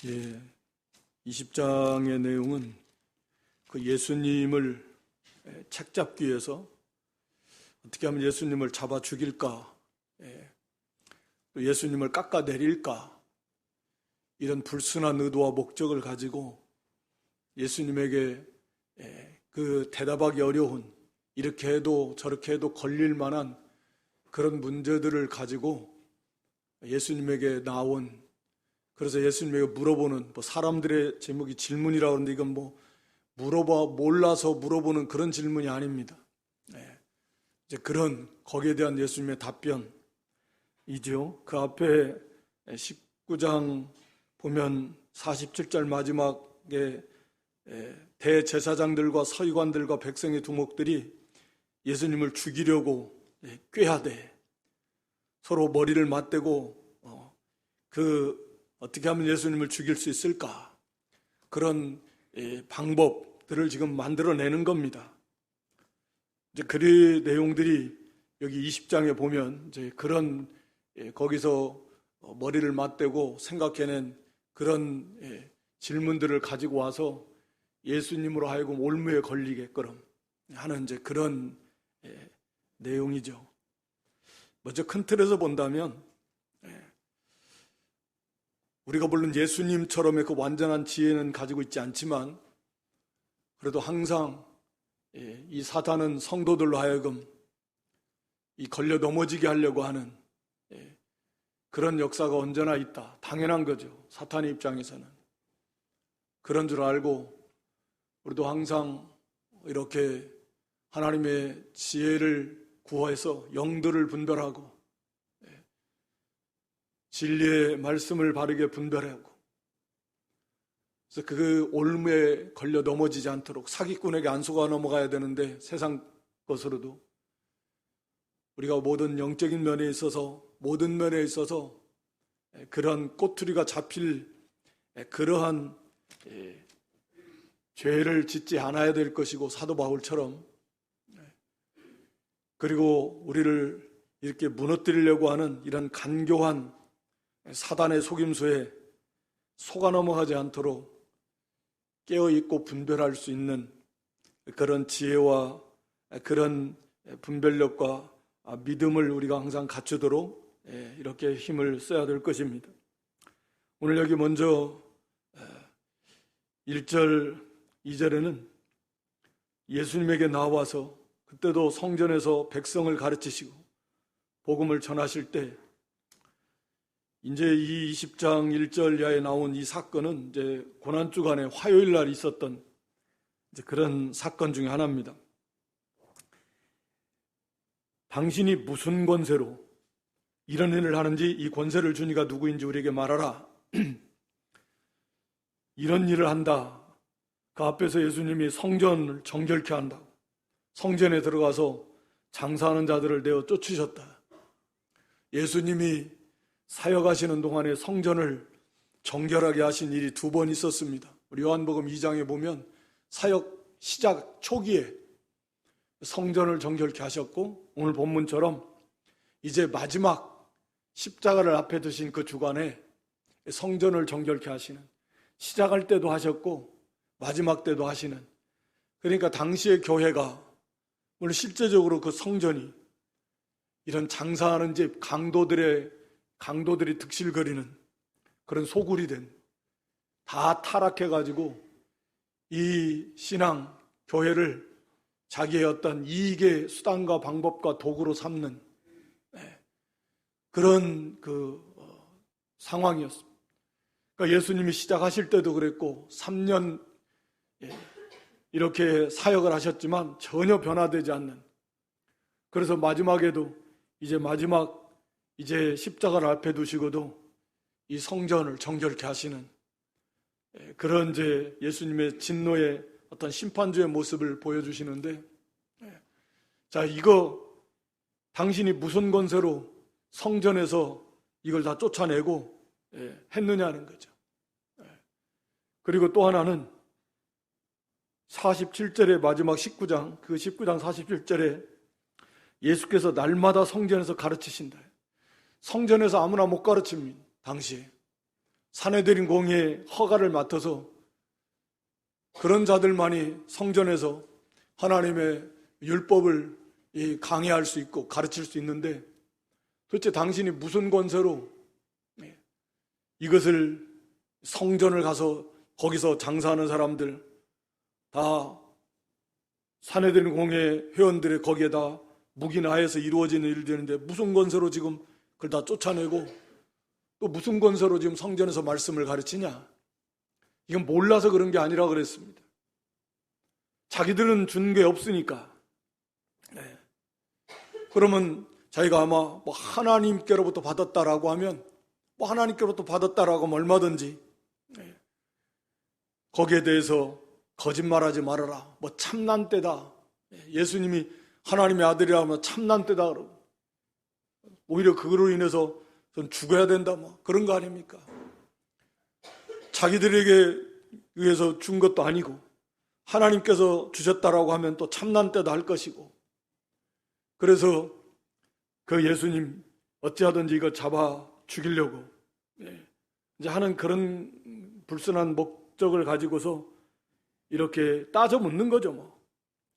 예, 20장의 내용은 그 예수님을 책잡기 위해서 어떻게 하면 예수님을 잡아 죽일까, 또 예수님을 깎아내릴까, 이런 불순한 의도와 목적을 가지고 예수님에게 그 대답하기 어려운, 이렇게 해도 저렇게 해도 걸릴 만한 그런 문제들을 가지고 예수님에게 나온, 그래서 예수님에게 물어보는, 사람들의 제목이 질문이라고 하는데 이건 몰라서 물어보는 그런 질문이 아닙니다. 이제 그런 거기에 대한 예수님의 답변이죠. 그 앞에 19장 보면 47절 마지막에 대제사장들과 서기관들과 백성의 두목들이 예수님을 죽이려고 꾀하되 서로 머리를 맞대고 어떻게 하면 예수님을 죽일 수 있을까, 그런 방법들을 지금 만들어내는 겁니다. 이제 그 내용들이 여기 20장에 보면 이제 그런 거기서 머리를 맞대고 생각해낸 그런 질문들을 가지고 와서 예수님으로 하여금 올무에 걸리게끔 하는 이제 그런 내용이죠. 먼저 큰 틀에서 본다면 우리가 물론 예수님처럼의 그 완전한 지혜는 가지고 있지 않지만 그래도 항상 이 사탄은 성도들로 하여금 이 걸려 넘어지게 하려고 하는 그런 역사가 언제나 있다. 당연한 거죠. 사탄의 입장에서는. 그런 줄 알고 우리도 항상 이렇게 하나님의 지혜를 구해서 영들을 분별하고 진리의 말씀을 바르게 분별하고, 그래서 그 올무에 걸려 넘어지지 않도록, 사기꾼에게 안 속아 넘어가야 되는데 세상 것으로도 우리가 모든 영적인 면에 있어서, 모든 면에 있어서 그런 꼬투리가 잡힐 그러한 죄를 짓지 않아야 될 것이고, 사도 바울처럼, 그리고 우리를 이렇게 무너뜨리려고 하는 이런 간교한 사단의 속임수에 속아 넘어가지 않도록 깨어있고 분별할 수 있는 그런 지혜와 그런 분별력과 믿음을 우리가 항상 갖추도록 이렇게 힘을 써야 될 것입니다. 오늘 여기 먼저 1절, 2절에는 예수님에게 나와서 그때도 성전에서 백성을 가르치시고 복음을 전하실 때, 이제 이 20장 1절 이하에 나온 이 사건은 이제 고난주간에 화요일 날 있었던 이제 그런 사건 중에 하나입니다. 당신이 무슨 권세로 이런 일을 하는지, 이 권세를 준 이가 누구인지 우리에게 말하라. 이런 일을 한다. 그 앞에서 예수님이 성전을 정결케 한다고, 성전에 들어가서 장사하는 자들을 내어 쫓으셨다. 예수님이 사역하시는 동안에 성전을 정결하게 하신 일이 2번 있었습니다. 우리 요한복음 2장에 보면 사역 시작 초기에 성전을 정결케 하셨고, 오늘 본문처럼 이제 마지막 십자가를 앞에 두신 그 주간에 성전을 정결케 하시는, 시작할 때도 하셨고 마지막 때도 하시는, 그러니까 당시의 교회가, 물론 실제적으로 그 성전이 이런 장사하는 집 강도들이 득실거리는 그런 소굴이 된, 다 타락해가지고 이 신앙, 교회를 자기의 어떤 이익의 수단과 방법과 도구로 삼는 그런 상황이었습니다. 그러니까 예수님이 시작하실 때도 그랬고 3년 이렇게 사역을 하셨지만 전혀 변화되지 않는, 그래서 마지막에도 이제 십자가를 앞에 두시고도 이 성전을 정결케 하시는 그런 이제 예수님의 진노의 어떤 심판주의 모습을 보여주시는데, 자, 이거 당신이 무슨 권세로 성전에서 이걸 다 쫓아내고 했느냐는 거죠. 그리고 또 하나는 47절의 마지막 19장, 그 19장 47절에 예수께서 날마다 성전에서 가르치신다. 성전에서 아무나 못 가르칩니다. 당시에 사내들인 공의 허가를 맡아서 그런 자들만이 성전에서 하나님의 율법을 강의할 수 있고 가르칠 수 있는데, 도대체 당신이 무슨 권세로 이것을 성전을 가서 거기서 장사하는 사람들 다 사내들인 공의 회원들의 거기에다 묵인하여서 이루어지는 일들인데 무슨 권세로 지금 그걸 다 쫓아내고 또 무슨 권세로 지금 성전에서 말씀을 가르치냐? 이건 몰라서 그런 게 아니라 그랬습니다. 자기들은 준 게 없으니까. 그러면 자기가 아마 뭐 하나님께로부터 받았다라고 하면 뭐 하나님께로부터 받았다라고 하면 얼마든지 거기에 대해서 거짓말하지 말아라. 뭐 참난 때다. 예수님이 하나님의 아들이라 하면 참난 때다 그러고 오히려 그거로 인해서 전 죽어야 된다 뭐 그런 거 아닙니까? 자기들에게 의해서 준 것도 아니고 하나님께서 주셨다라고 하면 또 참난 때다 할 것이고, 그래서 그 예수님 어찌하든지 이거 잡아 죽이려고 이제 하는 그런 불순한 목적을 가지고서 이렇게 따져 묻는 거죠. 뭐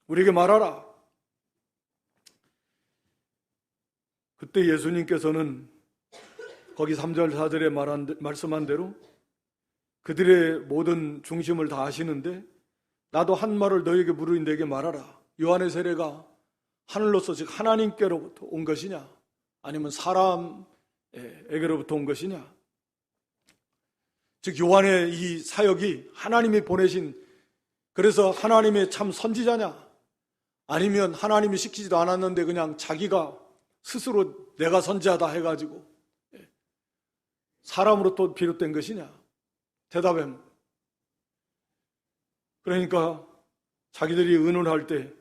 우리에게 말하라. 그때 예수님께서는 거기 3절 4절에 말씀한 대로 그들의 모든 중심을 다 아시는데, 나도 한 말을 너에게 물으니 내게 말하라. 요한의 세례가 하늘로서 즉 하나님께로부터 온 것이냐 아니면 사람에게로부터 온 것이냐? 즉 요한의 이 사역이 하나님이 보내신, 그래서 하나님의 참 선지자냐 아니면 하나님이 시키지도 않았는데 그냥 자기가 스스로 내가 선지자다 해가지고 사람으로부터 비롯된 것이냐? 대답해. 그러니까 자기들이 의논할 때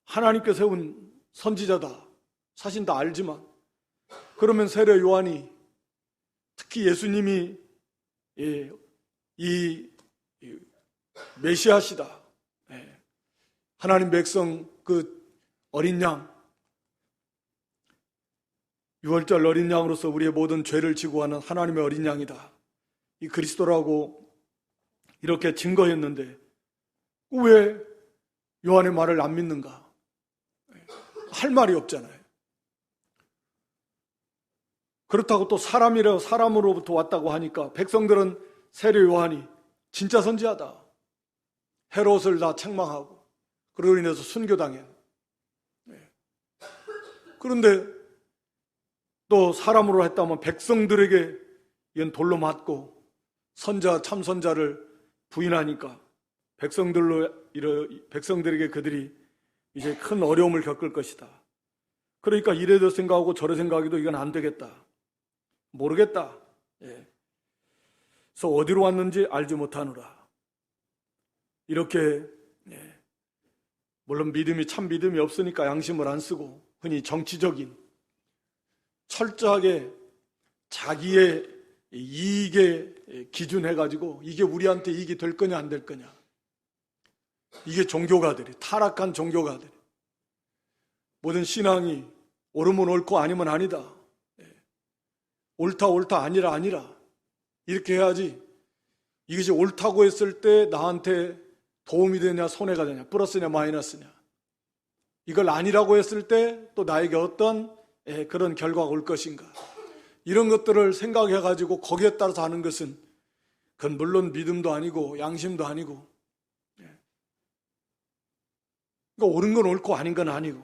하나님께 세운 선지자다 사실 다 알지만, 그러면 세례 요한이 특히 예수님이 이 메시아시다, 하나님 백성 그 어린 양, 유월절 어린 양으로서 우리의 모든 죄를 지고 가는 하나님의 어린 양이다, 이 그리스도라고 이렇게 증거했는데 왜 요한의 말을 안 믿는가? 할 말이 없잖아요. 그렇다고 또 사람으로부터 왔다고 하니까 백성들은 세례 요한이 진짜 선지자다, 헤롯을 다 책망하고 그로 인해서 순교당해. 그런데 또 사람으로 했다면 백성들에게 이건 돌로 맞고 참선자를 부인하니까 백성들에게 그들이 이제 큰 어려움을 겪을 것이다. 그러니까 이래도 생각하고 저래 생각해도 이건 안 되겠다, 모르겠다. 그래서 어디로 왔는지 알지 못하노라. 이렇게 물론 참 믿음이 없으니까 양심을 안 쓰고 흔히 정치적인 철저하게 자기의 이익에 기준해가지고 이게 우리한테 이익이 될 거냐 안 될 거냐, 이게 종교가들이, 타락한 종교가들이 모든 신앙이 옳으면 옳고 아니면 아니다, 옳다 아니라 이렇게 해야지 이것이 옳다고 했을 때 나한테 도움이 되냐 손해가 되냐, 플러스냐 마이너스냐, 이걸 아니라고 했을 때 또 나에게 어떤 그런 결과가 올 것인가, 이런 것들을 생각해가지고 거기에 따라서 하는 것은 그건 물론 믿음도 아니고 양심도 아니고, 그러니까 옳은 건 옳고 아닌 건 아니고,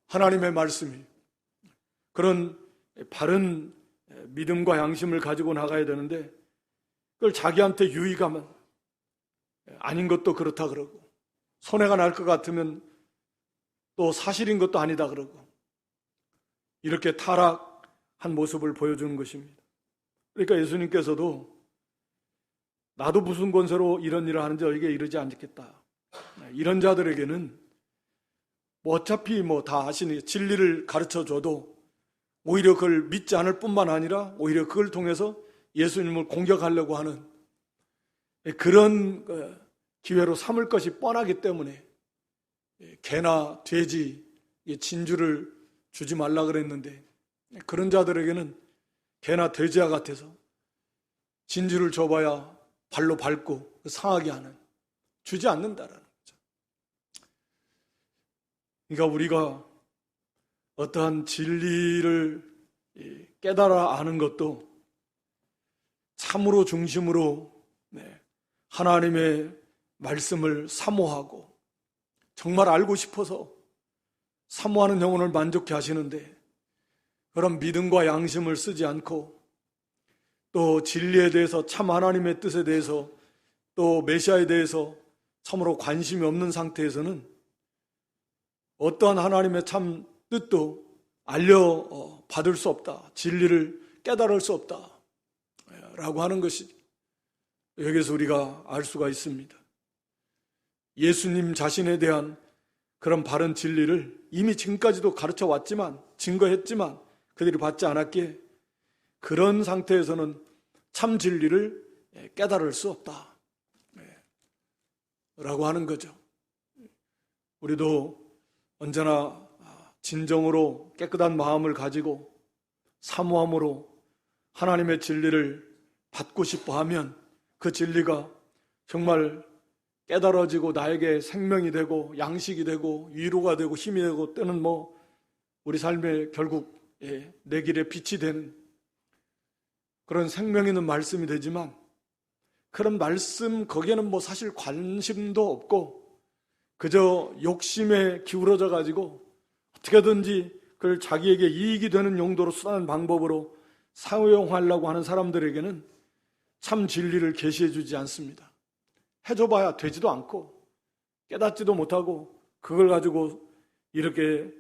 하나님의 말씀이 그런 바른 믿음과 양심을 가지고 나가야 되는데 그걸 자기한테 유익하면 아닌 것도 그렇다 그러고, 손해가 날 것 같으면 또 사실인 것도 아니다 그러고, 이렇게 타락한 모습을 보여주는 것입니다. 그러니까 예수님께서도 나도 무슨 권세로 이런 일을 하는지 너에게 이르지 않겠다, 이런 자들에게는 뭐 어차피 다 아시니 진리를 가르쳐줘도 오히려 그걸 믿지 않을 뿐만 아니라 오히려 그걸 통해서 예수님을 공격하려고 하는 그런 기회로 삼을 것이 뻔하기 때문에 개나 돼지 진주를 주지 말라 그랬는데, 그런 자들에게는 개나 돼지와 같아서 진주를 줘봐야 발로 밟고 상하게 하는, 주지 않는다라는 거죠. 그러니까 우리가 어떠한 진리를 깨달아 아는 것도 참으로 중심으로 하나님의 말씀을 사모하고 정말 알고 싶어서 사모하는 영혼을 만족케 하시는데, 그런 믿음과 양심을 쓰지 않고 또 진리에 대해서, 참 하나님의 뜻에 대해서, 또 메시아에 대해서 참으로 관심이 없는 상태에서는 어떠한 하나님의 참 뜻도 알려받을 수 없다, 진리를 깨달을 수 없다 라고 하는 것이 여기서 우리가 알 수가 있습니다. 예수님 자신에 대한 그런 바른 진리를 이미 지금까지도 가르쳐 왔지만, 증거했지만 그들이 받지 않았기에 그런 상태에서는 참 진리를 깨달을 수 없다 라고 하는 거죠. 우리도 언제나 진정으로 깨끗한 마음을 가지고 사모함으로 하나님의 진리를 받고 싶어 하면 그 진리가 정말 깨달아지고 나에게 생명이 되고 양식이 되고 위로가 되고 힘이 되고, 때는 우리 삶의 결국 내 길에 빛이 되는 그런 생명 있는 말씀이 되지만, 그런 말씀 거기에는 사실 관심도 없고 그저 욕심에 기울어져 가지고 어떻게든지 그걸 자기에게 이익이 되는 용도로 수단한 방법으로 사용하려고 하는 사람들에게는 참 진리를 계시해 주지 않습니다. 해줘봐야 되지도 않고 깨닫지도 못하고 그걸 가지고 이렇게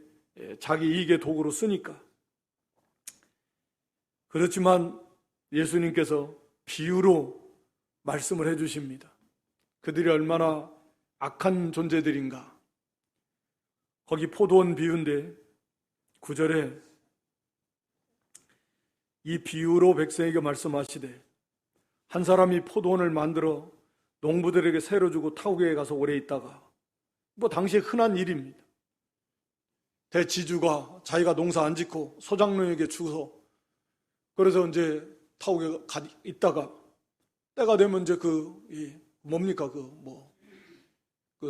자기 이익의 도구로 쓰니까. 그렇지만 예수님께서 비유로 말씀을 해주십니다. 그들이 얼마나 악한 존재들인가. 거기 포도원 비유인데 9절에 이 비유로 백성에게 말씀하시되, 한 사람이 포도원을 만들어 농부들에게 새로 주고 타국에 가서 오래 있다가, 당시에 흔한 일입니다. 대지주가 자기가 농사 안 짓고 소장농에게 주서, 그래서 이제 타국에 있다가 때가 되면 이제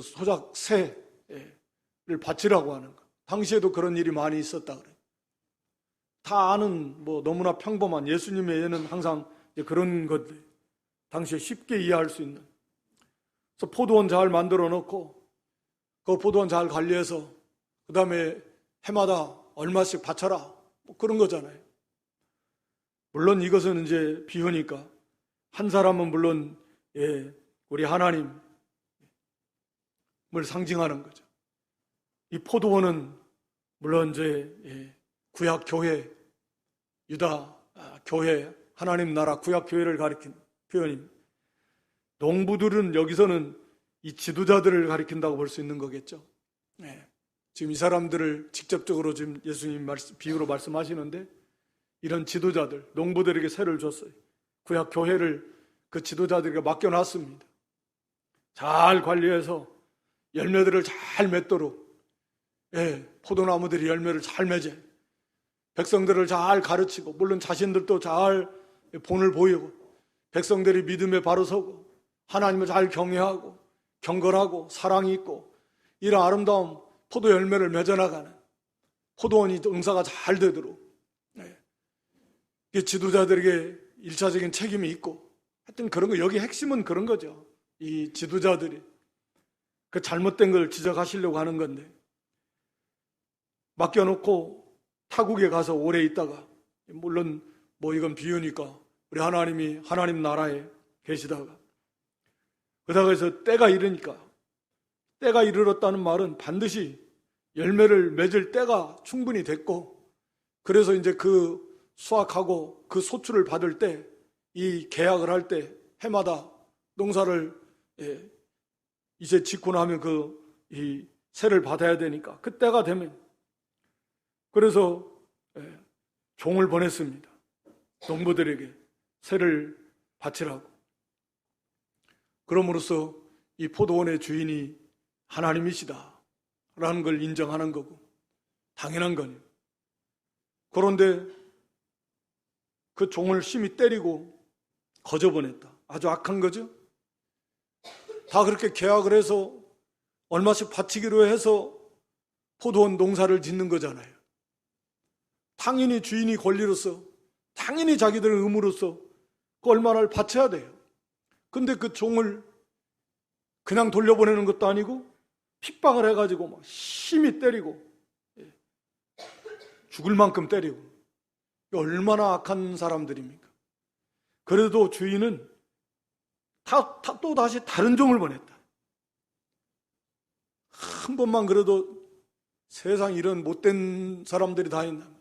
소작 새를 바치라고 하는 거. 당시에도 그런 일이 많이 있었다 그래요. 다 아는 너무나 평범한, 예수님의 예는 항상 그런 것들, 당시에 쉽게 이해할 수 있는. 그래서 포도원 잘 만들어 놓고 그 포도원 잘 관리해서 그 다음에 해마다 얼마씩 바쳐라, 그런 거잖아요. 물론 이것은 이제 비유니까 한 사람은 물론 우리 하나님을 상징하는 거죠. 이 포도원은 물론 이제 구약 교회, 유다 교회, 하나님 나라 구약 교회를 가리킨 표현입니다. 농부들은 여기서는 이 지도자들을 가리킨다고 볼 수 있는 거겠죠. 지금 이 사람들을 직접적으로 지금 예수님 비유로 말씀하시는데, 이런 지도자들, 농부들에게 새를 줬어요. 구약 교회를 그 지도자들에게 맡겨놨습니다. 잘 관리해서 열매들을 잘 맺도록, 포도나무들이 열매를 잘 맺어요. 백성들을 잘 가르치고, 물론 자신들도 잘 본을 보이고, 백성들이 믿음에 바로 서고 하나님을 잘 경외하고 경건하고 사랑이 있고, 이런 아름다운 포도 열매를 맺어나가는 포도원이 농사가 잘 되도록 지도자들에게 일차적인 책임이 있고, 하여튼 그런 거, 여기 핵심은 그런 거죠. 이 지도자들이 그 잘못된 걸 지적하시려고 하는 건데, 맡겨놓고 타국에 가서 오래 있다가, 물론 이건 비유니까 우리 하나님이 하나님 나라에 계시다가, 그러다가 해서 때가 이르니까, 때가 이르렀다는 말은 반드시 열매를 맺을 때가 충분히 됐고, 그래서 이제 그 수확하고 그 소출을 받을 때, 이 계약을 할 때 해마다 농사를 이제 짓고 나면 이 세를 받아야 되니까 그 때가 되면, 그래서 종을 보냈습니다. 농부들에게 세를 바치라고. 그럼으로써 이 포도원의 주인이 하나님이시다 라는 걸 인정하는 거고 당연한 거니. 그런데 그 종을 심히 때리고 거저 보냈다. 아주 악한 거죠. 다 그렇게 계약을 해서 얼마씩 바치기로 해서 포도원 농사를 짓는 거잖아요. 당연히 주인이 권리로서, 당연히 자기들의 의무로서 그 얼마를 바쳐야 돼요. 근데 그 종을 그냥 돌려보내는 것도 아니고 핍박을 해가지고 막 심히 때리고 죽을 만큼 때리고, 얼마나 악한 사람들입니까? 그래도 주인은 또 다시 다른 종을 보냈다. 한 번만 그래도 세상 이런 못된 사람들이 다 있나,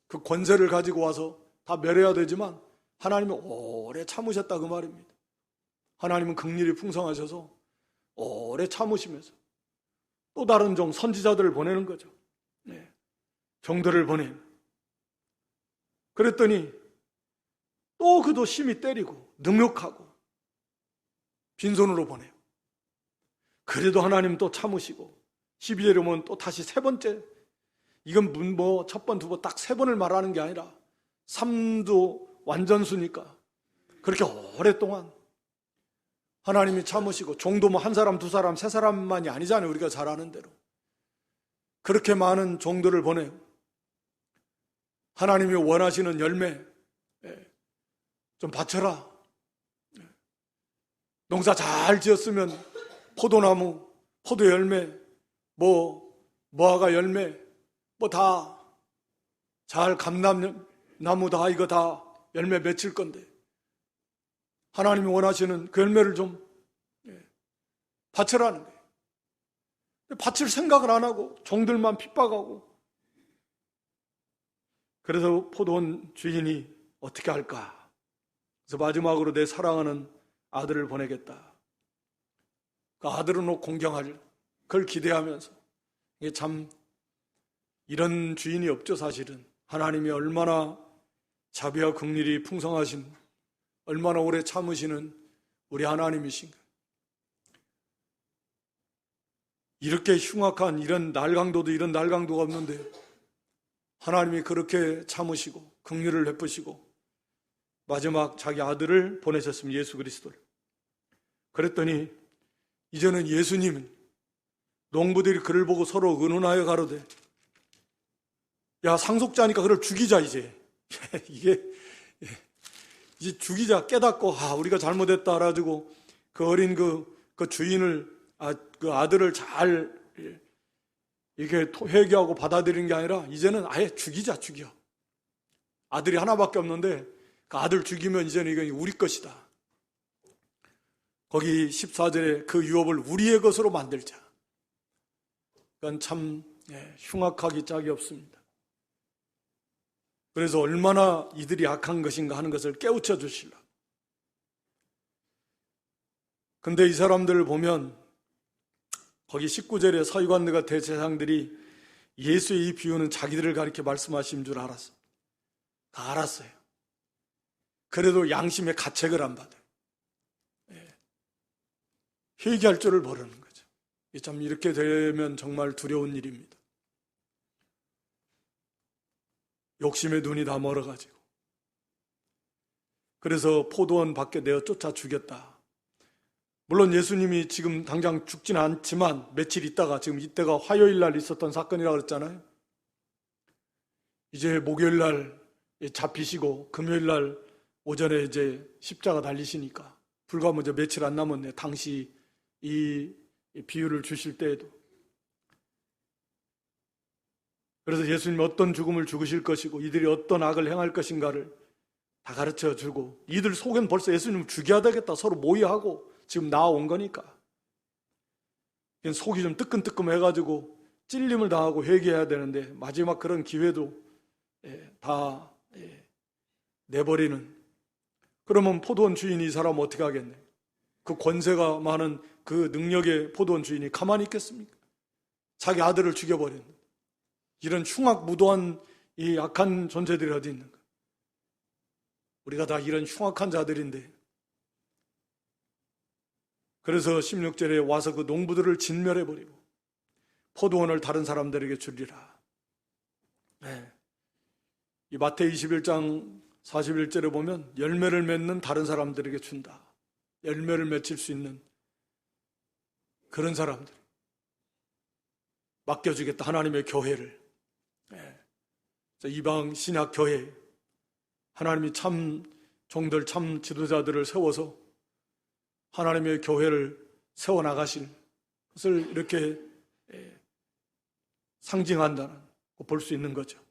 그 권세를 가지고 와서 다 멸해야 되지만 하나님은 오래 참으셨다 그 말입니다. 하나님은 긍휼이 풍성하셔서 오래 참으시면서 또 다른 종, 선지자들을 보내는 거죠. 종들을 보내는. 그랬더니 또 그도 심히 때리고 능욕하고 빈손으로 보내요. 그래도 하나님 또 참으시고 12절에 보면 또 다시 세 번째, 이건 뭐 첫 번, 두 번, 딱 세 번을 말하는 게 아니라 3도 완전수니까 그렇게 오랫동안 하나님이 참으시고, 종도 뭐 한 사람, 두 사람, 세 사람만이 아니잖아요. 우리가 잘 아는 대로. 그렇게 많은 종들을 보내요. 하나님이 원하시는 열매 좀 바쳐라. 농사 잘 지었으면 포도나무, 포도 열매, 무화과 열매, 다 잘 감람나무 다 이거 다 열매 맺힐 건데 하나님이 원하시는 그 열매를 좀 바쳐라는 거예요. 바칠 생각을 안 하고 종들만 핍박하고, 그래서 포도원 주인이 어떻게 할까? 그래서 마지막으로 내 사랑하는 아들을 보내겠다. 그 아들은 공경할, 그걸 기대하면서, 이게 참 이런 주인이 없죠. 사실은 하나님이 얼마나 자비와 긍휼이 풍성하신, 얼마나 오래 참으시는 우리 하나님이신가. 이렇게 흉악한 이런 날강도도 이런 날강도가 없는데 하나님이 그렇게 참으시고 긍휼을 베푸시고 마지막 자기 아들을 보내셨습니다. 예수 그리스도를. 그랬더니 이제는 예수님은 농부들이 그를 보고 서로 의논하여 가로되, 야, 상속자니까 그를 죽이자. 이제 이게 이제 죽이자. 깨닫고 우리가 잘못했다 가지고 그 어린 그 주인을, 그 아들을 잘 이렇게 회개하고 받아들이는 게 아니라 이제는 아예 죽이자. 죽여. 아들이 하나밖에 없는데 그 아들 죽이면 이제는 이건 우리 것이다. 거기 14절에 그 유업을 우리의 것으로 만들자. 그건 참 흉악하기 짝이 없습니다. 그래서 얼마나 이들이 악한 것인가 하는 것을 깨우쳐 주시려. 근데 이 사람들을 보면 거기 19절에 서기관들과 대제사장들이 예수의 이 비유는 자기들을 가리켜 말씀하신 줄 알았어요. 다 알았어요. 그래도 양심의 가책을 안 받아요. 회개할 줄을 모르는 거죠. 참 이렇게 되면 정말 두려운 일입니다. 욕심의 눈이 다 멀어가지고. 그래서 포도원 밖에 내어 쫓아 죽였다. 물론 예수님이 지금 당장 죽지는 않지만 며칠 있다가, 지금 이때가 화요일 날 있었던 사건이라고 그랬잖아요. 이제 목요일 날 잡히시고 금요일 날 오전에 이제 십자가 달리시니까 불과 먼저 며칠 안 남았네. 당시 이 비유를 주실 때에도. 그래서 예수님이 어떤 죽음을 죽으실 것이고 이들이 어떤 악을 행할 것인가를 다 가르쳐 주고, 이들 속엔 벌써 예수님을 죽여야 되겠다 서로 모의하고 지금 나와온 거니까 속이 좀 뜨끔뜨끔해가지고 찔림을 당하고 회개해야 되는데 마지막 그런 기회도 다 내버리는. 그러면 포도원 주인이 이 사람 어떻게 하겠네? 그 권세가 많은 그 능력의 포도원 주인이 가만히 있겠습니까? 자기 아들을 죽여버리는 이런 흉악무도한 이 악한 존재들이 어디 있는가? 우리가 다 이런 흉악한 자들인데. 그래서 16절에 와서 그 농부들을 진멸해버리고 포도원을 다른 사람들에게 주리라. 이 마태이 21장 41절에 보면 열매를 맺는 다른 사람들에게 준다. 열매를 맺힐 수 있는 그런 사람들 맡겨주겠다. 하나님의 교회를. 이방 신약 교회, 하나님이 참 종들, 참 지도자들을 세워서 하나님의 교회를 세워나가실 것을 이렇게 상징한다는 볼 수 있는 거죠.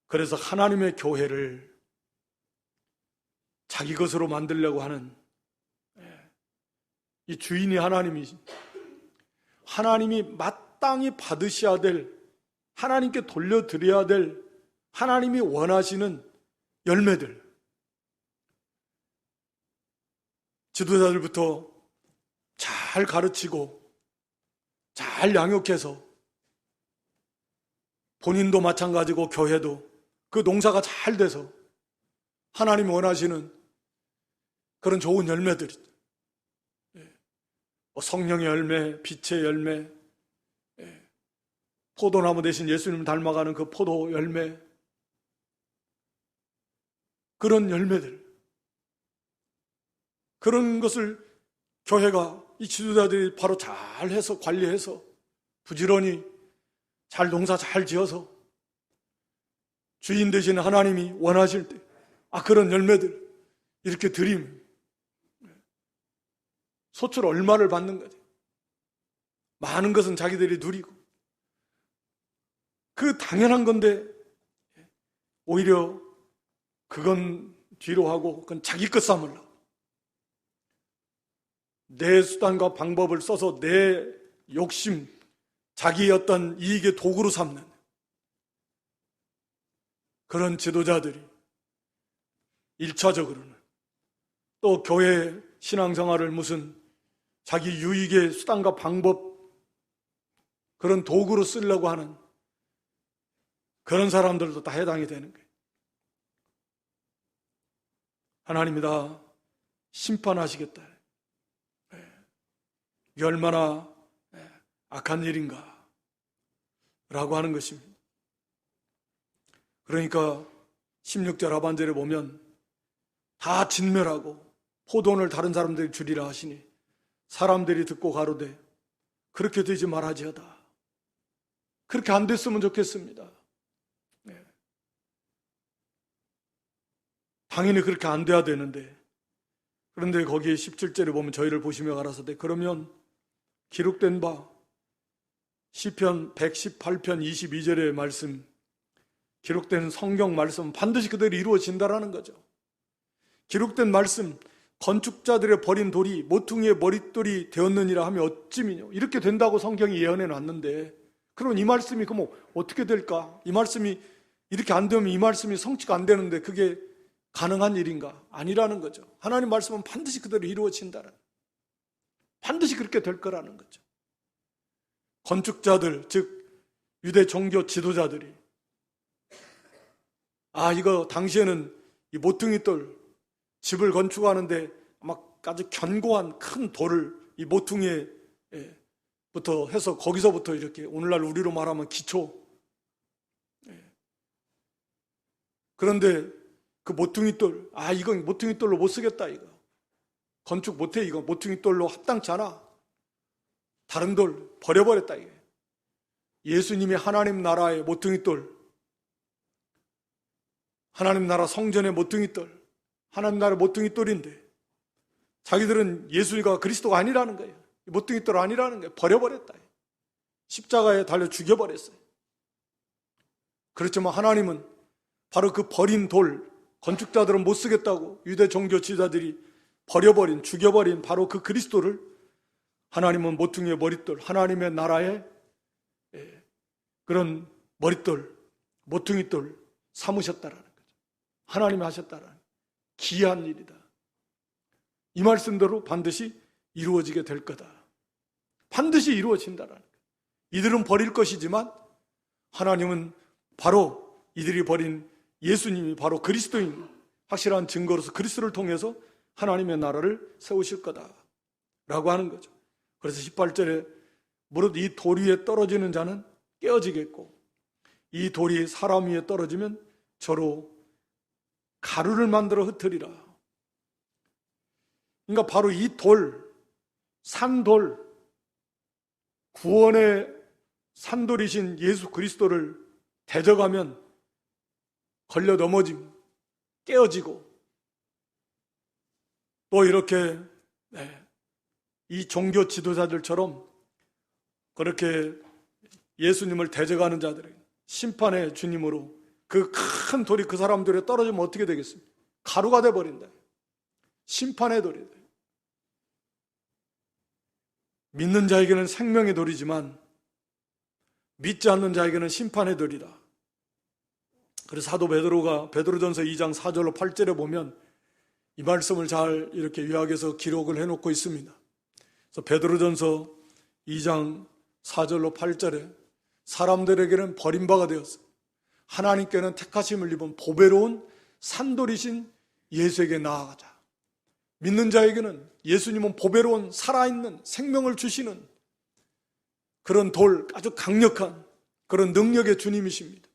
그래서 하나님의 교회를 자기 것으로 만들려고 하는 이 주인이 하나님이 마땅히 받으셔야 될, 하나님께 돌려드려야 될 하나님이 원하시는 열매들, 지도자들부터 잘 가르치고 잘 양육해서 본인도 마찬가지고 교회도 그 농사가 잘 돼서 하나님이 원하시는 그런 좋은 열매들이, 성령의 열매, 빛의 열매, 포도나무 대신 예수님을 닮아가는 그 포도 열매, 그런 열매들, 그런 것을 교회가, 이 지도자들이 바로 잘해서 관리해서 부지런히 잘 농사 잘 지어서 주인 되시는 하나님이 원하실 때 그런 열매들 이렇게 드리면 소출 얼마를 받는 거지. 많은 것은 자기들이 누리고 그 당연한 건데 오히려 그건 뒤로 하고 그건 자기 것 삼으려고 내 수단과 방법을 써서 내 욕심, 자기의 어떤 이익의 도구로 삼는 그런 지도자들이 1차적으로는 또 교회 신앙생활을 무슨 자기 유익의 수단과 방법, 그런 도구로 쓰려고 하는 그런 사람들도 다 해당이 되는 거예요. 하나님이 다 심판하시겠다. 이게 얼마나 악한 일인가 라고 하는 것입니다. 그러니까 16절 하반절에 보면 다 진멸하고 포도원을 다른 사람들이 주리라 하시니 사람들이 듣고 가로되 그렇게 되지 말아지어다. 그렇게 안 됐으면 좋겠습니다. 당연히 그렇게 안 돼야 되는데, 그런데 거기에 17절에 보면 저희를 보시며 가라사대 그러면 기록된 바 시편 118편 22절의 말씀, 기록된 성경 말씀 반드시 그대로 이루어진다라는 거죠. 기록된 말씀, 건축자들의 버린 돌이 모퉁이의 머릿돌이 되었느니라 하면 어찌미뇨. 이렇게 된다고 성경이 예언해 놨는데, 그럼 이 말씀이 그럼 어떻게 될까? 이 말씀이 이렇게 안 되면 이 말씀이 성취가 안 되는데 그게 가능한 일인가? 아니라는 거죠. 하나님 말씀은 반드시 그대로 이루어진다는, 반드시 그렇게 될 거라는 거죠. 건축자들, 즉 유대 종교 지도자들이 이거 당시에는 이 모퉁이돌 집을 건축하는데 막 아주 견고한 큰 돌을 이 모퉁이에 부터 해서 거기서부터 이렇게 오늘날 우리로 말하면 기초. 그런데 그 모퉁이돌, 이건 모퉁이돌로 못 쓰겠다, 이거. 건축 못해, 이거. 모퉁이돌로 합당치 않아. 다른 돌 버려버렸다, 이게. 예수님이 하나님 나라의 모퉁이돌, 하나님 나라 성전의 모퉁이돌, 하나님 나라의 모퉁이돌인데 자기들은 예수가 그리스도가 아니라는 거예요. 모퉁이돌 아니라는 거예요. 버려버렸다. 십자가에 달려 죽여버렸어요. 그렇지만 하나님은 바로 그 버린 돌, 건축자들은 못 쓰겠다고 유대 종교 지도자들이 버려버린, 죽여버린 바로 그 그리스도를 하나님은 모퉁이의 머릿돌, 하나님의 나라의 그런 머릿돌, 모퉁이돌 삼으셨다라는 거죠. 하나님이 하셨다라는 귀한 일이다. 이 말씀대로 반드시 이루어지게 될 거다. 반드시 이루어진다라는 거예요. 이들은 버릴 것이지만 하나님은 바로 이들이 버린 예수님이 바로 그리스도인 확실한 증거로서 그리스도를 통해서 하나님의 나라를 세우실 거다라고 하는 거죠. 그래서 18절에 무릇 이 돌 위에 떨어지는 자는 깨어지겠고 이 돌이 사람 위에 떨어지면 저로 가루를 만들어 흩으리라. 그러니까 바로 이 돌, 산돌, 구원의 산돌이신 예수 그리스도를 대적하면 걸려 넘어지고 깨어지고, 또 이렇게 이 종교 지도자들처럼 그렇게 예수님을 대적하는 자들에게 심판의 주님으로 그 큰 돌이 그 사람들에 떨어지면 어떻게 되겠습니까? 가루가 돼버린다. 심판의 돌이다. 믿는 자에게는 생명의 돌이지만 믿지 않는 자에게는 심판의 돌이다. 그래서 사도 베드로가 베드로전서 2장 4절로 8절에 보면 이 말씀을 잘 이렇게 요약해서 기록을 해놓고 있습니다. 그래서 베드로전서 2장 4절로 8절에 사람들에게는 버림바가 되었어. 하나님께는 택하심을 입은 보배로운 산돌이신 예수에게 나아가자. 믿는 자에게는 예수님은 보배로운 살아있는 생명을 주시는 그런 돌, 아주 강력한 그런 능력의 주님이십니다.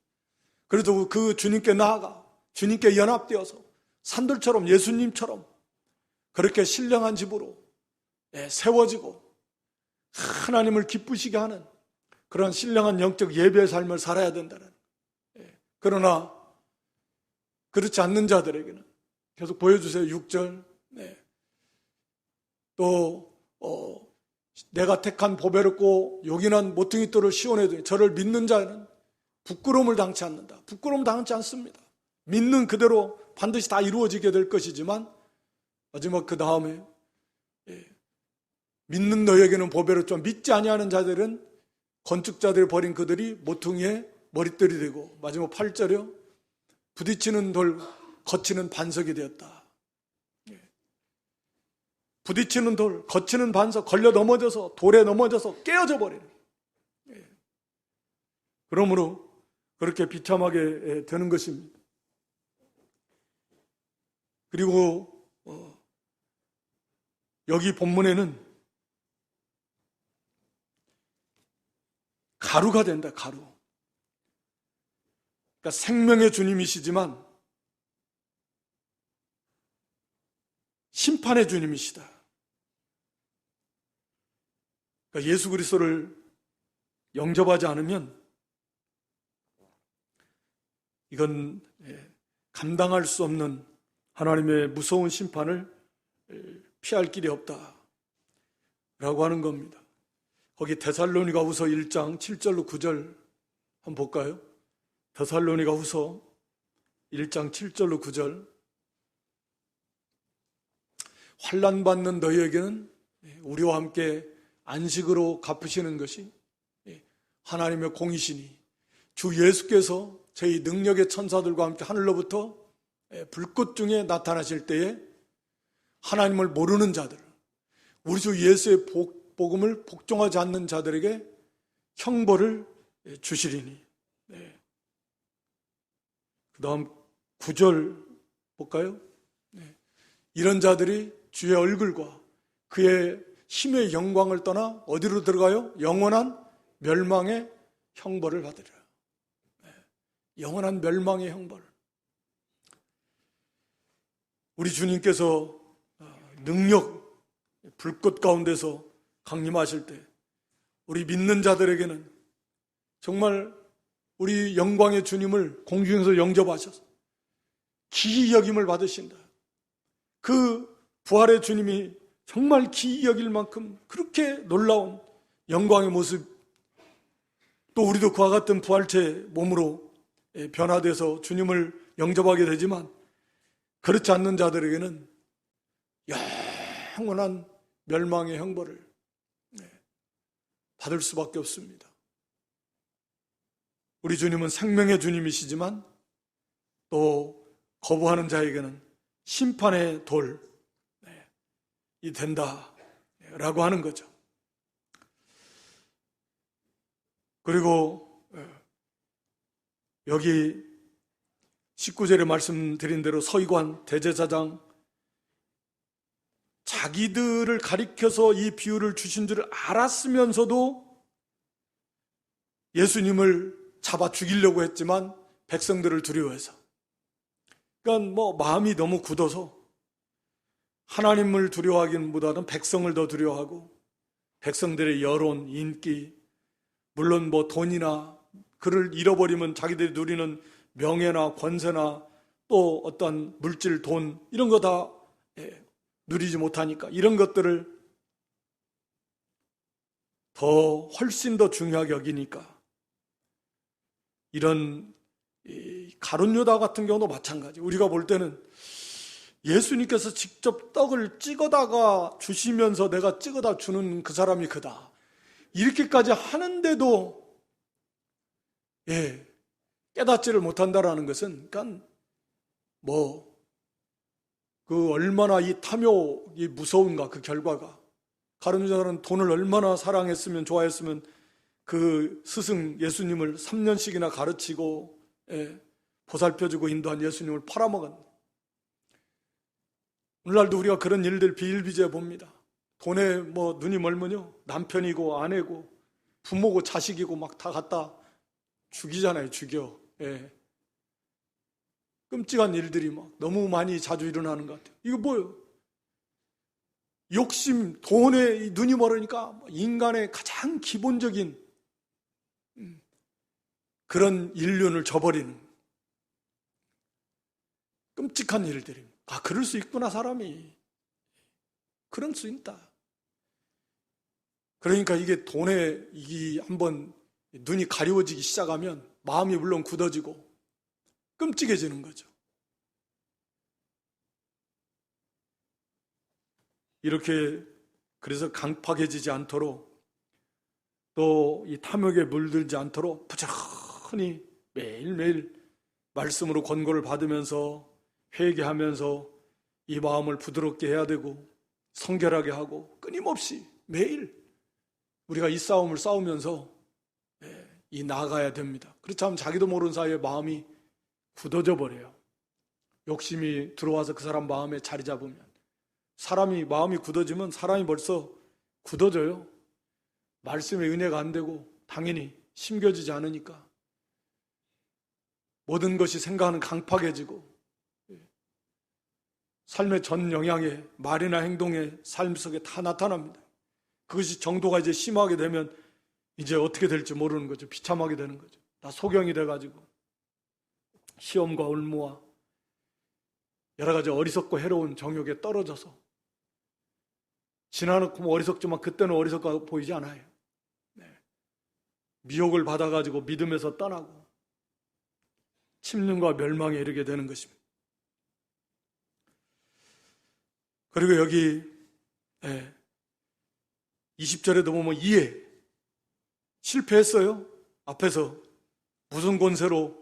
그래서 그 주님께 나아가 주님께 연합되어서 산돌처럼 예수님처럼 그렇게 신령한 집으로 세워지고 하나님을 기쁘시게 하는 그런 신령한 영적 예배의 삶을 살아야 된다는. 그러나 그렇지 않는 자들에게는 계속 보여주세요. 6절. 또 내가 택한 보배롭고 요긴한 모퉁이 돌을 시온에 저를 믿는 자는 부끄러움을 당치 않는다. 부끄러움 당치 않습니다. 믿는 그대로 반드시 다 이루어지게 될 것이지만 마지막 그 다음에 믿는 너에게는 보배롭지만 믿지 아니하는 자들은 건축자들이 버린 그들이 모퉁이에 머릿돌이 되고, 마지막 8절이요. 부딪히는 돌, 거치는 반석이 되었다. 부딪히는 돌, 거치는 반석, 걸려 넘어져서 돌에 넘어져서 깨어져 버리는. 그러므로 그렇게 비참하게 되는 것입니다. 그리고 여기 본문에는 가루가 된다. 가루. 그러니까 생명의 주님이시지만 심판의 주님이시다. 그러니까 예수 그리스도를 영접하지 않으면 이건 감당할 수 없는 하나님의 무서운 심판을 피할 길이 없다 라고 하는 겁니다. 거기 데살로니가후서 1장 7절로 9절 한번 볼까요? 데살로니가후서 1장 7절로 9절. 환난 받는 너희에게는 우리와 함께 안식으로 갚으시는 것이 하나님의 공이시니 주 예수께서 저희 능력의 천사들과 함께 하늘로부터 불꽃 중에 나타나실 때에 하나님을 모르는 자들, 우리 주 예수의 복음을 복종하지 않는 자들에게 형벌을 주시리니. 그 다음 9절 볼까요? 이런 자들이 주의 얼굴과 그의 힘의 영광을 떠나 어디로 들어가요? 영원한 멸망의 형벌을 받으리라. 영원한 멸망의 형벌. 우리 주님께서 능력, 불꽃 가운데서 강림하실 때 우리 믿는 자들에게는 정말 우리 영광의 주님을 공중에서 영접하셔서 기이 여김을 받으신다. 그 부활의 주님이 정말 기이 여길 만큼 그렇게 놀라운 영광의 모습, 또 우리도 그와 같은 부활체 몸으로 변화돼서 주님을 영접하게 되지만 그렇지 않는 자들에게는 영원한 멸망의 형벌을 받을 수밖에 없습니다. 우리 주님은 생명의 주님이시지만 또 거부하는 자에게는 심판의 돌이 된다라고 하는 거죠. 그리고 여기 19절에 말씀드린 대로 서기관, 대제사장 자기들을 가리켜서 이 비유를 주신 줄 알았으면서도 예수님을 잡아 죽이려고 했지만 백성들을 두려워해서 그러니까 뭐 마음이 너무 굳어서 하나님을 두려워하기보다는 백성을 더 두려워하고 백성들의 여론, 인기, 물론 뭐 돈이나 그를 잃어버리면 자기들이 누리는 명예나 권세나 또 어떤 물질, 돈 이런 거 다 누리지 못하니까 이런 것들을 더 훨씬 더 중요하게 여기니까 이런 가룟 유다 같은 경우도 마찬가지. 우리가 볼 때는 예수님께서 직접 떡을 찍어다가 주시면서 내가 찍어다 주는 그 사람이 그다. 이렇게까지 하는데도 깨닫지를 못한다라는 것은 그러니까 그 얼마나 이 탐욕이 무서운가 그 결과가. 가룟 유다는 돈을 얼마나 사랑했으면 좋아했으면 그 스승 예수님을 3년씩이나 가르치고 보살펴주고 인도한 예수님을 팔아먹은. 오늘날도 우리가 그런 일들 비일비재해 봅니다. 돈에 눈이 멀면요 남편이고 아내고 부모고 자식이고 막 다 갖다 죽이잖아요. 죽여. 끔찍한 일들이 막 너무 많이 자주 일어나는 것 같아요. 이거 뭐예요? 욕심, 돈에 눈이 멀으니까 인간의 가장 기본적인 그런 인륜을 저버리는 끔찍한 일들입니다. 아, 그럴 수 있구나, 사람이. 그럴 수 있다. 그러니까 이게 돈에 한번 눈이 가려워지기 시작하면 마음이 물론 굳어지고 끔찍해지는 거죠. 이렇게 그래서 강팍해지지 않도록 또 이 탐욕에 물들지 않도록 부지런히 매일매일 말씀으로 권고를 받으면서 회개하면서 이 마음을 부드럽게 해야 되고 성결하게 하고 끊임없이 매일 우리가 이 싸움을 싸우면서 나아가야 됩니다. 그렇지 않으면 자기도 모르는 사이에 마음이 굳어져 버려요. 욕심이 들어와서 그 사람 마음에 자리 잡으면 사람이 마음이 굳어지면 사람이 벌써 굳어져요. 말씀의 은혜가 안 되고 당연히 심겨지지 않으니까 모든 것이 생각하는 강팍해지고 삶의 전 영향에 말이나 행동에 삶 속에 다 나타납니다. 그것이 정도가 이제 심하게 되면 이제 어떻게 될지 모르는 거죠. 비참하게 되는 거죠. 다 소경이 돼가지고 시험과 올무와 여러 가지 어리석고 해로운 정욕에 떨어져서 지나놓고 어리석지만 그때는 어리석어 보이지 않아요. 미혹을 받아가지고 믿음에서 떠나고 침륜과 멸망에 이르게 되는 것입니다. 그리고 여기 20절에도 보면 이해 실패했어요. 앞에서 무슨 권세로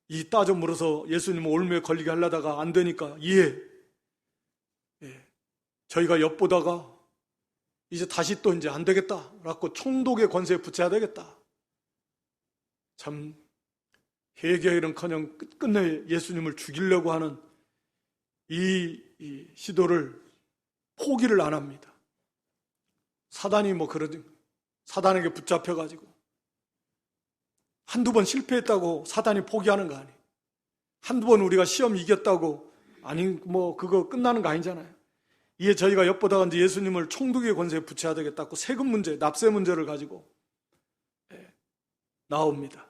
이 따져 물어서 예수님 올무에 걸리게 하려다가 안 되니까 이해. 저희가 엿보다가 이제 다시 또 이제 안 되겠다. 라고 총독의 권세에 붙여야 되겠다. 참 회개이런커녕 끝끝내 예수님을 죽이려고 하는 이 시도를 포기를 안 합니다. 사단이 사단에게 붙잡혀가지고 한두 번 실패했다고 사단이 포기하는 거 아니에요. 한두 번 우리가 시험 이겼다고 그거 끝나는 거 아니잖아요. 이에 저희가 엿보다가 이제 예수님을 총독의 권세에 붙여야 되겠다고 세금 문제, 납세 문제를 가지고 나옵니다.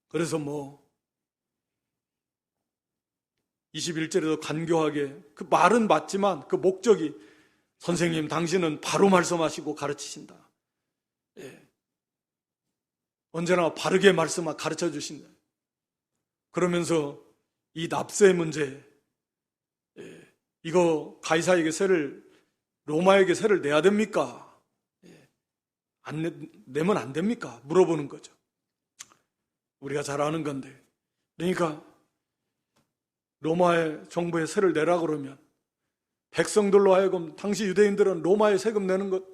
그래서 21절에도 간교하게 그 말은 맞지만 그 목적이 선생님 당신은 바로 말씀하시고 가르치신다. 언제나 바르게 말씀하고 가르쳐 주신다. 그러면서 이 납세 문제 이거 가이사에게 로마에게 세를 내야 됩니까? 내면 안 됩니까? 물어보는 거죠. 우리가 잘 아는 건데. 그러니까 로마의 정부에 세를 내라 그러면 백성들로 하여금 당시 유대인들은 로마에 세금 내는 것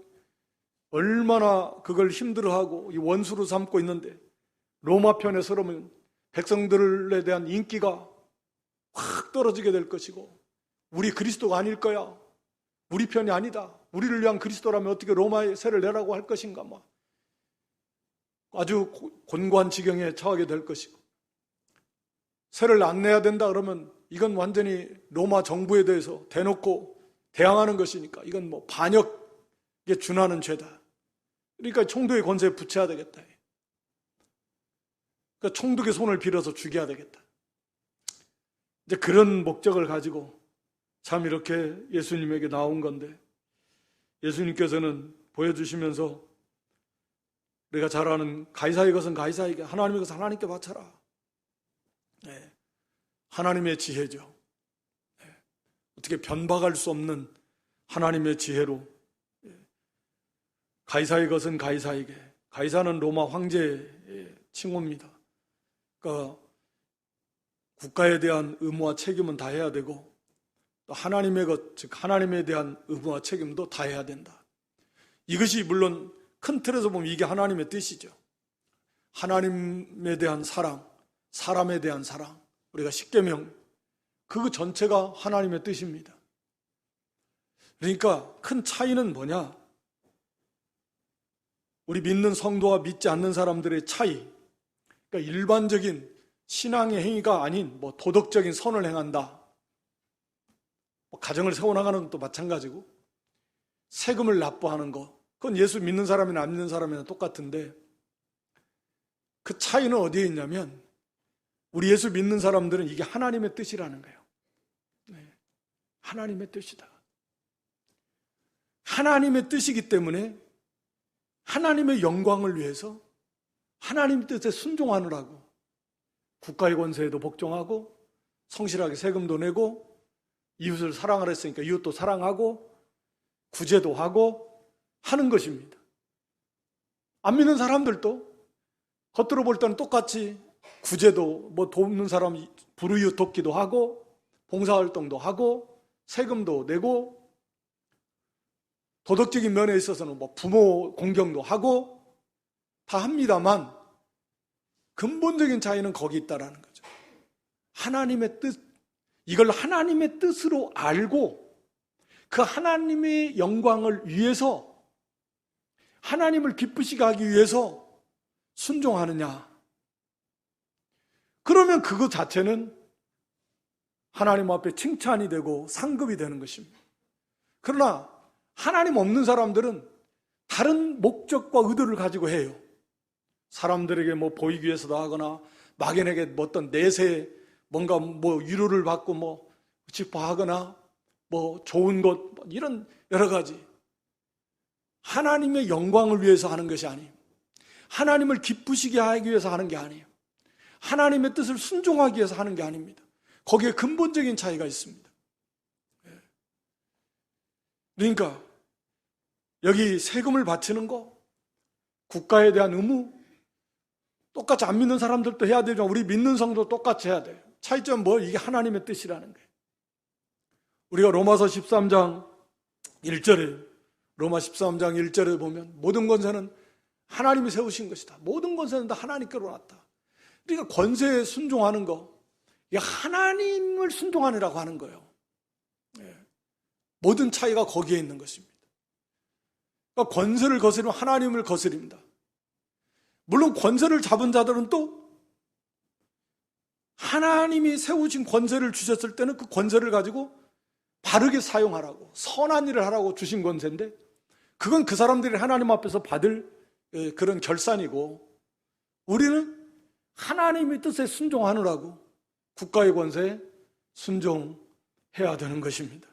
얼마나 그걸 힘들어하고 원수로 삼고 있는데 로마 편에 서러면 백성들에 대한 인기가 확 떨어지게 될 것이고 우리 그리스도가 아닐 거야. 우리 편이 아니다. 우리를 위한 그리스도라면 어떻게 로마에 세를 내라고 할 것인가 아주 곤고한 지경에 처하게 될 것이고 세를 안 내야 된다 그러면 이건 완전히 로마 정부에 대해서 대놓고 대항하는 것이니까 이건 뭐 반역에 준하는 죄다. 그러니까 총독의 권세에 붙여야 되겠다. 그러니까 총독의 손을 빌어서 죽여야 되겠다. 이제 그런 목적을 가지고 참 이렇게 예수님에게 나온 건데, 예수님께서는 보여주시면서 우리가 잘 아는 가이사의 것은 가이사에게, 하나님의 것은 하나님께 바쳐라. 네. 하나님의 지혜죠. 네. 어떻게 변박할 수 없는 하나님의 지혜로 가이사의 것은 가이사에게, 가이사는 로마 황제의 칭호입니다. 그러니까 국가에 대한 의무와 책임은 다 해야 되고 또 하나님의 것, 즉 하나님에 대한 의무와 책임도 다 해야 된다. 이것이 물론 큰 틀에서 보면 이게 하나님의 뜻이죠. 하나님에 대한 사랑, 사람에 대한 사랑, 우리가 십계명, 그 전체가 하나님의 뜻입니다. 그러니까 큰 차이는 뭐냐? 우리 믿는 성도와 믿지 않는 사람들의 차이, 그러니까 일반적인 신앙의 행위가 아닌 뭐 도덕적인 선을 행한다, 뭐 가정을 세워나가는 것도 마찬가지고 세금을 납부하는 것, 그건 예수 믿는 사람이나 안 믿는 사람이나 똑같은데 그 차이는 어디에 있냐면 우리 예수 믿는 사람들은 이게 하나님의 뜻이라는 거예요. 네. 하나님의 뜻이다. 하나님의 뜻이기 때문에 하나님의 영광을 위해서 하나님 뜻에 순종하느라고 국가의 권세에도 복종하고 성실하게 세금도 내고 이웃을 사랑하라 했으니까 이웃도 사랑하고 구제도 하고 하는 것입니다. 안 믿는 사람들도 겉으로 볼 때는 똑같이 구제도 뭐 돕는 사람 불우이웃 돕기도 하고 봉사활동도 하고 세금도 내고 도덕적인 면에 있어서는 뭐 부모 공경도 하고 다 합니다만 근본적인 차이는 거기 있다라는 거죠. 하나님의 뜻, 이걸 하나님의 뜻으로 알고 그 하나님의 영광을 위해서 하나님을 기쁘시게 하기 위해서 순종하느냐, 그러면 그것 자체는 하나님 앞에 칭찬이 되고 상급이 되는 것입니다. 그러나 하나님 없는 사람들은 다른 목적과 의도를 가지고 해요. 사람들에게 뭐 보이기 위해서도 하거나 막연하게 뭐 어떤 내세 뭔가 뭐 위로를 받고 뭐 기뻐하거나 뭐 좋은 것 이런 여러 가지 하나님의 영광을 위해서 하는 것이 아니에요. 하나님을 기쁘시게 하기 위해서 하는 게 아니에요. 하나님의 뜻을 순종하기 위해서 하는 게 아닙니다. 거기에 근본적인 차이가 있습니다. 그러니까 여기 세금을 바치는 거, 국가에 대한 의무, 똑같이 안 믿는 사람들도 해야 되지만 우리 믿는 성도 똑같이 해야 돼요. 차이점은 뭐? 이게 하나님의 뜻이라는 거예요. 우리가 로마서 13장 1절에 로마 13장 1절에 보면 모든 권세는 하나님이 세우신 것이다. 모든 권세는 다 하나님께로 났다. 그러니까 권세에 순종하는 거, 이게 하나님을 순종하느라고 하는 거예요. 모든 차이가 거기에 있는 것입니다. 그러니까 권세를 거스르면 하나님을 거스립니다. 물론 권세를 잡은 자들은 또 하나님이 세우신 권세를 주셨을 때는 그 권세를 가지고 바르게 사용하라고, 선한 일을 하라고 주신 권세인데 그건 그 사람들이 하나님 앞에서 받을 그런 결산이고, 우리는 하나님의 뜻에 순종하느라고 국가의 권세에 순종해야 되는 것입니다.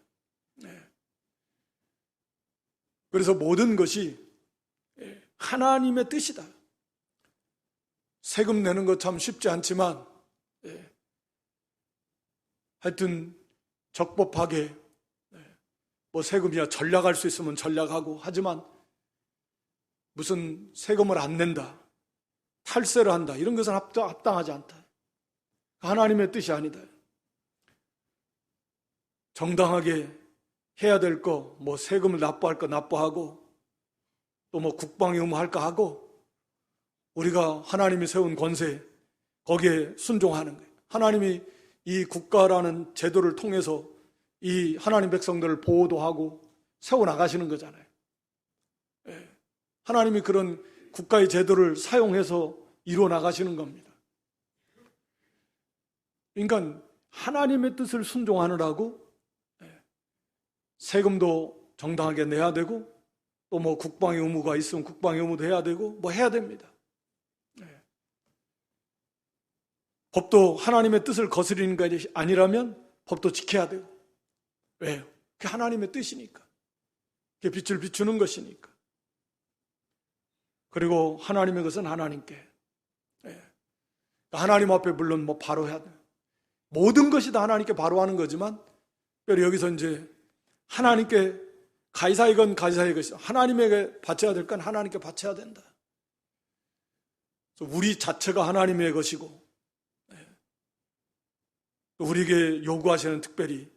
그래서 모든 것이 하나님의 뜻이다. 세금 내는 것 참 쉽지 않지만 하여튼 적법하게 뭐 세금이야 전략할 수 있으면 전략하고, 하지만 무슨 세금을 안 낸다, 탈세를 한다, 이런 것은 합당하지 않다. 하나님의 뜻이 아니다. 정당하게 해야 될 거, 뭐 세금을 납부할 거 납부하고 또 뭐 국방의 의무할 거 하고 우리가 하나님이 세운 권세 거기에 순종하는 거예요. 하나님이 이 국가라는 제도를 통해서 이 하나님 백성들을 보호도 하고 세워나가시는 거잖아요. 하나님이 그런 국가의 제도를 사용해서 이루어 나가시는 겁니다. 그러니까 하나님의 뜻을 순종하느라고 세금도 정당하게 내야 되고, 또 뭐 국방의 의무가 있으면 국방의 의무도 해야 되고, 뭐 해야 됩니다. 법도 하나님의 뜻을 거스르는 것이 아니라면 법도 지켜야 되고. 왜요? 그게 하나님의 뜻이니까. 그게 빛을 비추는 것이니까. 그리고 하나님의 것은 하나님께. 하나님 앞에 물론 뭐 바로 해야 돼요. 모든 것이 다 하나님께 바로 하는 거지만, 여기서 이제 하나님께 가이사이건 가이사의 것이, 하나님에게 바쳐야 될 건 하나님께 바쳐야 된다. 우리 자체가 하나님의 것이고, 우리에게 요구하시는 특별히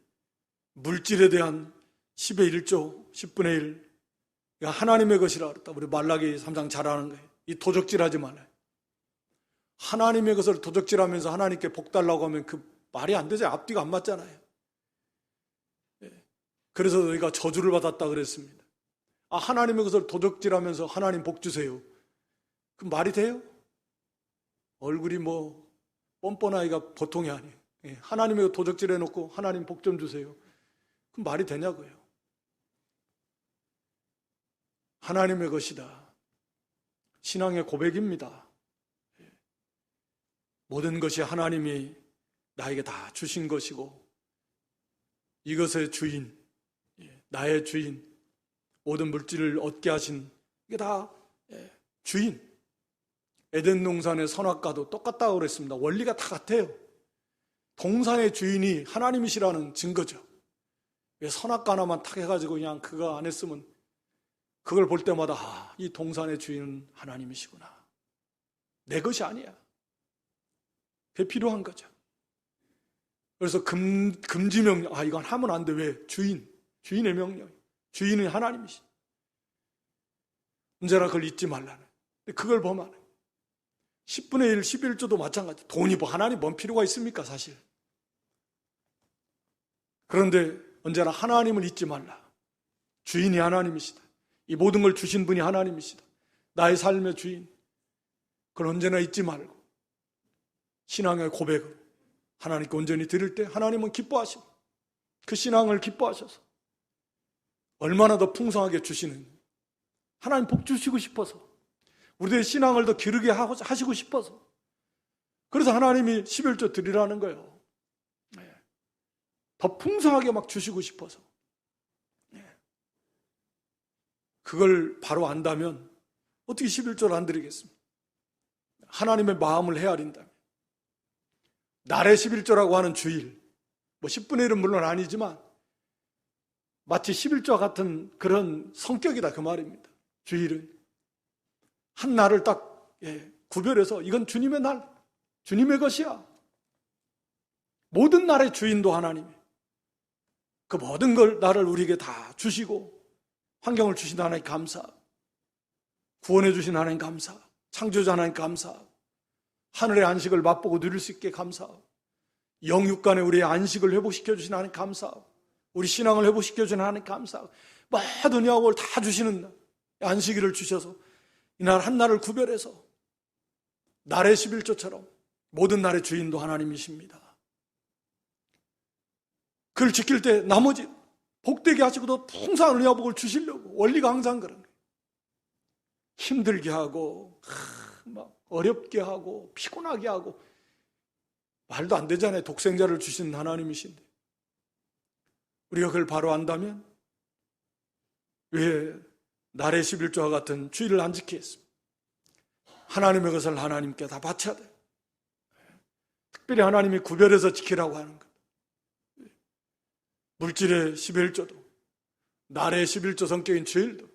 물질에 대한 10의 1조, 10분의 1, 하나님의 것이라 그랬다. 우리 말라기 3장 잘 아는 거예요. 이 도적질하지 말아요. 하나님의 것을 도적질하면서 하나님께 복 달라고 하면 그 말이 안 되죠. 앞뒤가 안 맞잖아요. 그래서 너희가 저주를 받았다 그랬습니다. 하나님의 것을 도적질하면서 하나님 복 주세요. 그 말이 돼요? 얼굴이 뭐 뻔뻔하기가 보통이 아니에요. 하나님의 도적질 해놓고 하나님 복 좀 주세요. 그 말이 되냐고요. 하나님의 것이다. 신앙의 고백입니다. 모든 것이 하나님이 나에게 다 주신 것이고, 이것의 주인, 나의 주인, 모든 물질을 얻게 하신, 이게 다 주인. 에덴 동산의 선악과도 똑같다고 그랬습니다. 원리가 다 같아요. 동산의 주인이 하나님이시라는 증거죠. 왜 선악과 하나만 탁 해가지고 그냥 그거 안 했으면, 그걸 볼 때마다 이 동산의 주인은 하나님이시구나. 내 것이 아니야. 그게 필요한 거죠. 그래서 금지명령, 이건 하면 안 돼. 왜? 주인의 명령. 주인은 하나님이시. 언제나 그걸 잊지 말라는. 그걸 범하는. 10분의 1, 11조도 마찬가지. 돈이 뭐 하나님 뭔 필요가 있습니까, 사실. 그런데 언제나 하나님을 잊지 말라. 주인이 하나님이시다. 이 모든 걸 주신 분이 하나님이시다. 나의 삶의 주인. 그걸 언제나 잊지 말고 신앙의 고백을 하나님께 온전히 드릴 때 하나님은 기뻐하시고, 그 신앙을 기뻐하셔서 얼마나 더 풍성하게 주시는, 하나님 복 주시고 싶어서, 우리의 신앙을 더 기르게 하시고 싶어서, 그래서 하나님이 11조 드리라는 거예요. 더 풍성하게 막 주시고 싶어서. 그걸 바로 안다면 어떻게 11조를 안 드리겠습니까? 하나님의 마음을 헤아린다면. 날의 11조라고 하는 주일, 뭐 10분의 1은 물론 아니지만 마치 11조와 같은 그런 성격이다 그 말입니다. 주일은 한 날을 딱 구별해서 이건 주님의 날, 주님의 것이야. 모든 날의 주인도 하나님이, 그 모든 걸 나를 우리에게 다 주시고, 환경을 주신 하나님 감사, 구원해 주신 하나님 감사, 창조자 하나님 감사, 하늘의 안식을 맛보고 누릴 수 있게 감사하고, 영육간에 우리의 안식을 회복시켜 주신 하나님 감사하고, 우리 신앙을 회복시켜 주신 하나님 감사하고, 모든 약을 다 주시는 날, 안식일을 주셔서 이날 한 날을 구별해서 날의 11조처럼 모든 날의 주인도 하나님이십니다. 그걸 지킬 때 나머지 복되게 하시고 더 풍성한 은혜복을 주시려고, 원리가 항상 그런 거예요. 힘들게 하고 막 어렵게 하고 피곤하게 하고 말도 안 되잖아요. 독생자를 주신 하나님이신데. 우리가 그걸 바로 안다면 왜 날의 11조와 같은 주일을 안 지키겠습니까? 하나님의 것을 하나님께 다 바쳐야 돼요. 특별히 하나님이 구별해서 지키라고 하는 것. 물질의 11조도, 날의 11조 성격인 주일도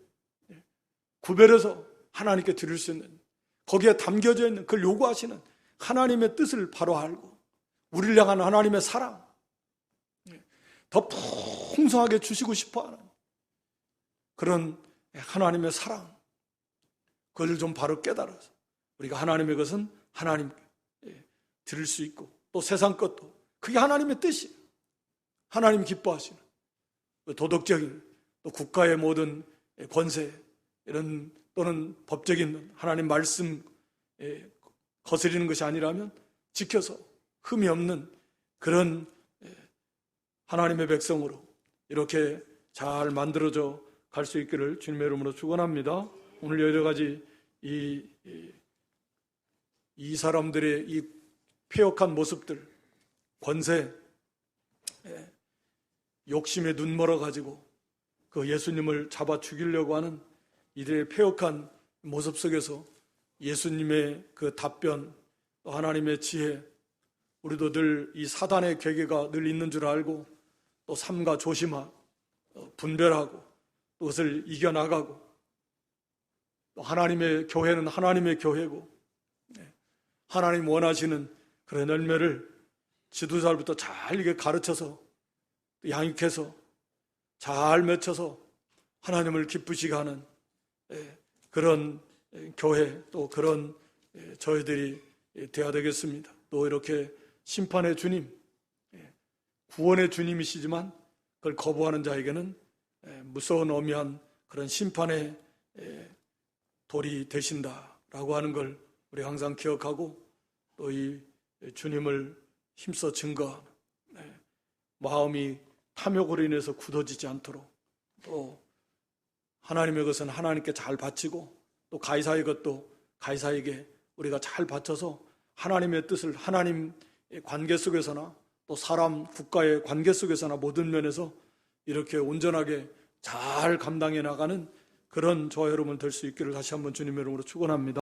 구별해서 하나님께 드릴 수 있는, 거기에 담겨져 있는, 그걸 요구하시는 하나님의 뜻을 바로 알고, 우리를 향한 하나님의 사랑, 더 풍성하게 주시고 싶어하는 그런 하나님의 사랑, 그걸 좀 바로 깨달아서 우리가 하나님의 것은 하나님께 드릴 수 있고, 또 세상 것도 그게 하나님의 뜻이에요. 하나님 기뻐하시는 도덕적인, 또 국가의 모든 권세, 이런 또는 법적인 하나님 말씀 거스리는 것이 아니라면 지켜서 흠이 없는 그런 하나님의 백성으로 이렇게 잘 만들어져 갈 수 있기를 주님의 이름으로 축원합니다. 오늘 여러 가지 이 사람들의 이 폐역한 모습들, 권세, 욕심에 눈멀어 가지고 그 예수님을 잡아 죽이려고 하는 이들의 폐역한 모습 속에서 예수님의 그 답변, 또 하나님의 지혜, 우리도 늘 이 사단의 괴계가 늘 있는 줄 알고 또 삼가 조심하고 분별하고 또 그것을 이겨나가고 또 하나님의 교회는 하나님의 교회고 하나님 원하시는 그런 열매를 지도자부터 잘 이게 가르쳐서 양육해서 잘 맺혀서 하나님을 기쁘시게 하는 그런 교회 또 그런 저희들이 되어야 되겠습니다. 또 이렇게 심판의 주님, 구원의 주님이시지만 그걸 거부하는 자에게는 무서운 엄미한 그런 심판의 돌이 되신다라고 하는 걸 우리 항상 기억하고 또 이 주님을 힘써 증거하는 마음이 탐욕으로 인해서 굳어지지 않도록 또 하나님의 것은 하나님께 잘 바치고 또 가이사의 것도 가이사에게 우리가 잘 바쳐서 하나님의 뜻을 하나님의 관계 속에서나 또 사람 국가의 관계 속에서나 모든 면에서 이렇게 온전하게 잘 감당해 나가는 그런 저와 여러분 될 수 있기를 다시 한번 주님의 이름으로 축원합니다.